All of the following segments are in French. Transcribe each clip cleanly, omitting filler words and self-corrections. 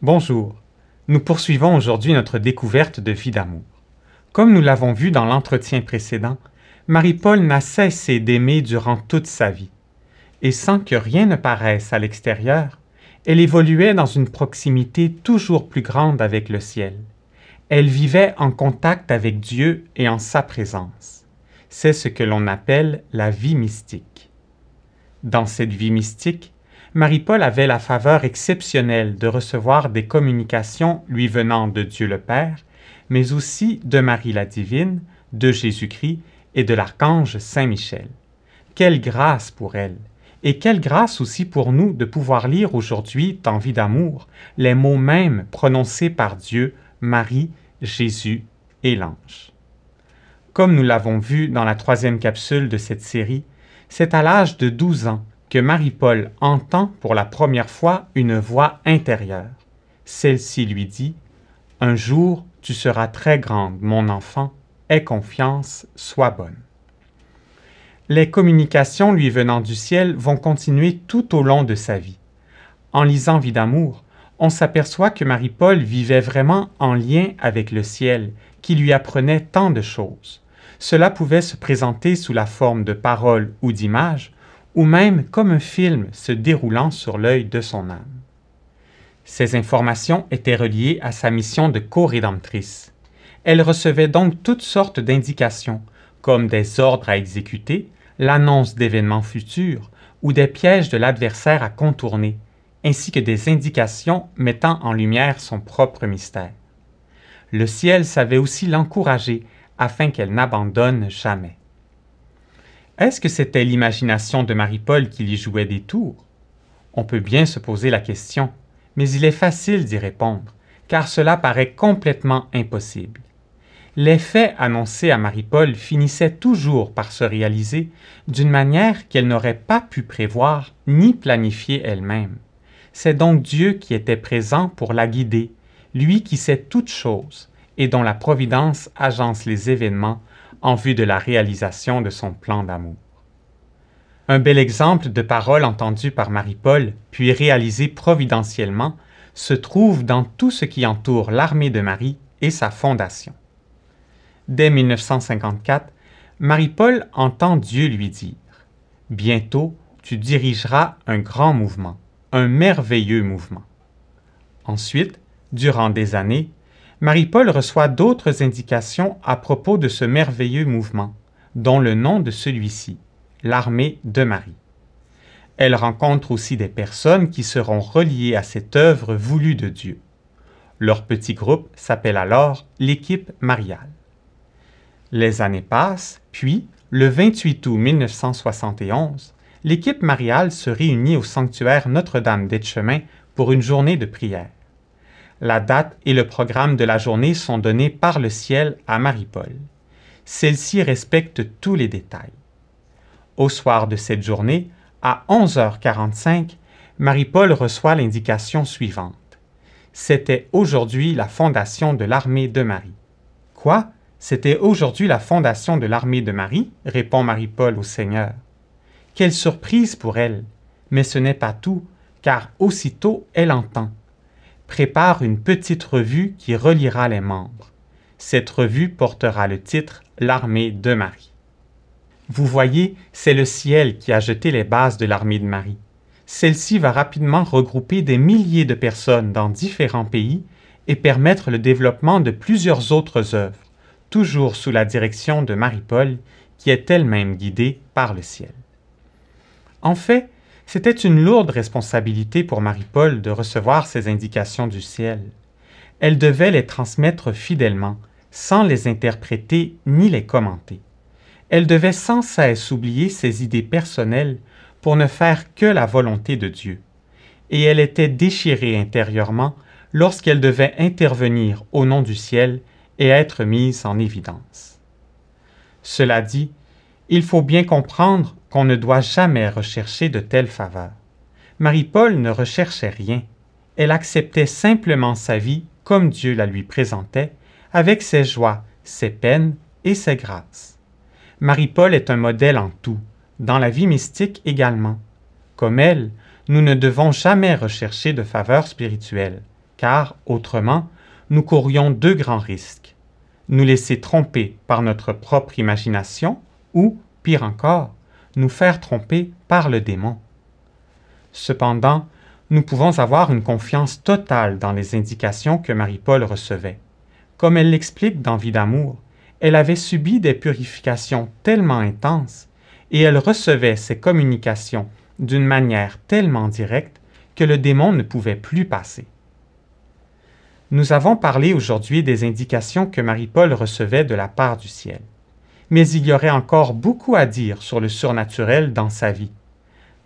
Bonjour, nous poursuivons aujourd'hui notre découverte de vie d'amour. Comme nous l'avons vu dans l'entretien précédent, Marie-Paul n'a cessé d'aimer durant toute sa vie. Et sans que rien ne paraisse à l'extérieur, elle évoluait dans une proximité toujours plus grande avec le ciel. Elle vivait en contact avec Dieu et en sa présence. C'est ce que l'on appelle la vie mystique. Dans cette vie mystique, Marie-Paul avait la faveur exceptionnelle de recevoir des communications lui venant de Dieu le Père, mais aussi de Marie la Divine, de Jésus-Christ et de l'archange Saint-Michel. Quelle grâce pour elle! Et quelle grâce aussi pour nous de pouvoir lire aujourd'hui, dans Vie d'amour, les mots mêmes prononcés par Dieu, Marie, Jésus et l'ange. Comme nous l'avons vu dans la 3e capsule de cette série, c'est à l'âge de 12 ans que Marie-Paul entend pour la première fois une voix intérieure. Celle-ci lui dit « Un jour, tu seras très grande, mon enfant, aie confiance, sois bonne. » Les communications lui venant du ciel vont continuer tout au long de sa vie. En lisant Vie d'amour, on s'aperçoit que Marie-Paul vivait vraiment en lien avec le ciel, qui lui apprenait tant de choses. Cela pouvait se présenter sous la forme de paroles ou d'images, ou même comme un film se déroulant sur l'œil de son âme. Ces informations étaient reliées à sa mission de co-rédemptrice. Elle recevait donc toutes sortes d'indications, comme des ordres à exécuter, l'annonce d'événements futurs ou des pièges de l'adversaire à contourner, ainsi que des indications mettant en lumière son propre mystère. Le ciel savait aussi l'encourager afin qu'elle n'abandonne jamais. Est-ce que c'était l'imagination de Marie-Paul qui lui jouait des tours? On peut bien se poser la question, mais il est facile d'y répondre, car cela paraît complètement impossible. Les faits annoncés à Marie-Paul finissaient toujours par se réaliser d'une manière qu'elle n'aurait pas pu prévoir ni planifier elle-même. C'est donc Dieu qui était présent pour la guider, lui qui sait toutes choses et dont la providence agence les événements en vue de la réalisation de son plan d'amour. Un bel exemple de parole entendue par Marie-Paul, puis réalisée providentiellement, se trouve dans tout ce qui entoure l'armée de Marie et sa fondation. Dès 1954, Marie-Paul entend Dieu lui dire « Bientôt, tu dirigeras un grand mouvement, un merveilleux mouvement. » Ensuite, durant des années, Marie-Paul reçoit d'autres indications à propos de ce merveilleux mouvement, dont le nom de celui-ci, l'armée de Marie. Elle rencontre aussi des personnes qui seront reliées à cette œuvre voulue de Dieu. Leur petit groupe s'appelle alors l'équipe mariale. Les années passent, puis, le 28 août 1971, l'équipe mariale se réunit au sanctuaire Notre-Dame d'Etchemin pour une journée de prière. La date et le programme de la journée sont donnés par le ciel à Marie-Paul. Celle-ci respecte tous les détails. Au soir de cette journée, à 11h45, Marie-Paul reçoit l'indication suivante. C'était aujourd'hui la fondation de l'armée de Marie. Quoi? C'était aujourd'hui la fondation de l'armée de Marie, répond Marie-Paul au Seigneur. Quelle surprise pour elle! Mais ce n'est pas tout, car aussitôt elle entend. Prépare une petite revue qui reliera les membres. Cette revue portera le titre « L'armée de Marie ». Vous voyez, c'est le ciel qui a jeté les bases de l'armée de Marie. Celle-ci va rapidement regrouper des milliers de personnes dans différents pays et permettre le développement de plusieurs autres œuvres, toujours sous la direction de Marie-Paul, qui est elle-même guidée par le ciel. En fait, c'était une lourde responsabilité pour Marie-Paul de recevoir ces indications du ciel. Elle devait les transmettre fidèlement, sans les interpréter ni les commenter. Elle devait sans cesse oublier ses idées personnelles pour ne faire que la volonté de Dieu. Et elle était déchirée intérieurement lorsqu'elle devait intervenir au nom du ciel et être mise en évidence. Cela dit, il faut bien comprendre qu'on ne doit jamais rechercher de telles faveurs. Marie-Paul ne recherchait rien. Elle acceptait simplement sa vie comme Dieu la lui présentait, avec ses joies, ses peines et ses grâces. Marie-Paul est un modèle en tout, dans la vie mystique également. Comme elle, nous ne devons jamais rechercher de faveurs spirituelles, car, autrement, nous courrions deux grands risques. Nous laisser tromper par notre propre imagination ou, pire encore, nous faire tromper par le démon. Cependant, nous pouvons avoir une confiance totale dans les indications que Marie-Paul recevait. Comme elle l'explique dans Vie d'amour, elle avait subi des purifications tellement intenses et elle recevait ces communications d'une manière tellement directe que le démon ne pouvait plus passer. Nous avons parlé aujourd'hui des indications que Marie-Paul recevait de la part du ciel. Mais il y aurait encore beaucoup à dire sur le surnaturel dans sa vie,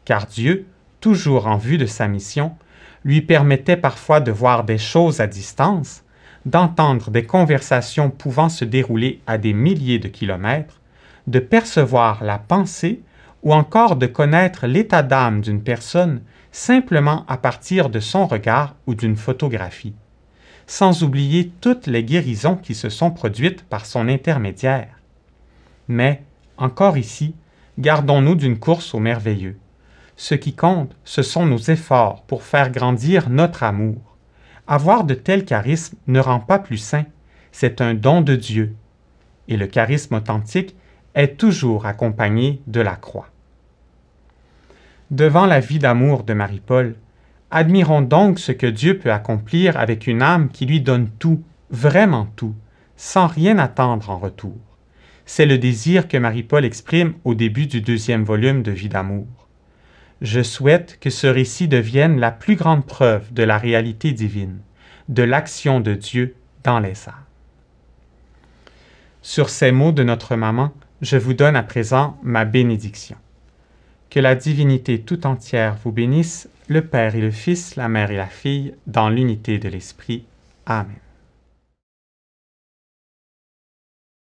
car Dieu, toujours en vue de sa mission, lui permettait parfois de voir des choses à distance, d'entendre des conversations pouvant se dérouler à des milliers de kilomètres, de percevoir la pensée ou encore de connaître l'état d'âme d'une personne simplement à partir de son regard ou d'une photographie, sans oublier toutes les guérisons qui se sont produites par son intermédiaire. Mais, encore ici, gardons-nous d'une course au merveilleux. Ce qui compte, ce sont nos efforts pour faire grandir notre amour. Avoir de tels charismes ne rend pas plus saint, c'est un don de Dieu. Et le charisme authentique est toujours accompagné de la croix. Devant la vie d'amour de Marie-Paul, admirons donc ce que Dieu peut accomplir avec une âme qui lui donne tout, vraiment tout, sans rien attendre en retour. C'est le désir que Marie-Paul exprime au début du 2e volume de Vie d'amour. Je souhaite que ce récit devienne la plus grande preuve de la réalité divine, de l'action de Dieu dans les âmes. Sur ces mots de notre maman, je vous donne à présent ma bénédiction. Que la divinité tout entière vous bénisse, le Père et le Fils, la Mère et la Fille, dans l'unité de l'Esprit. Amen.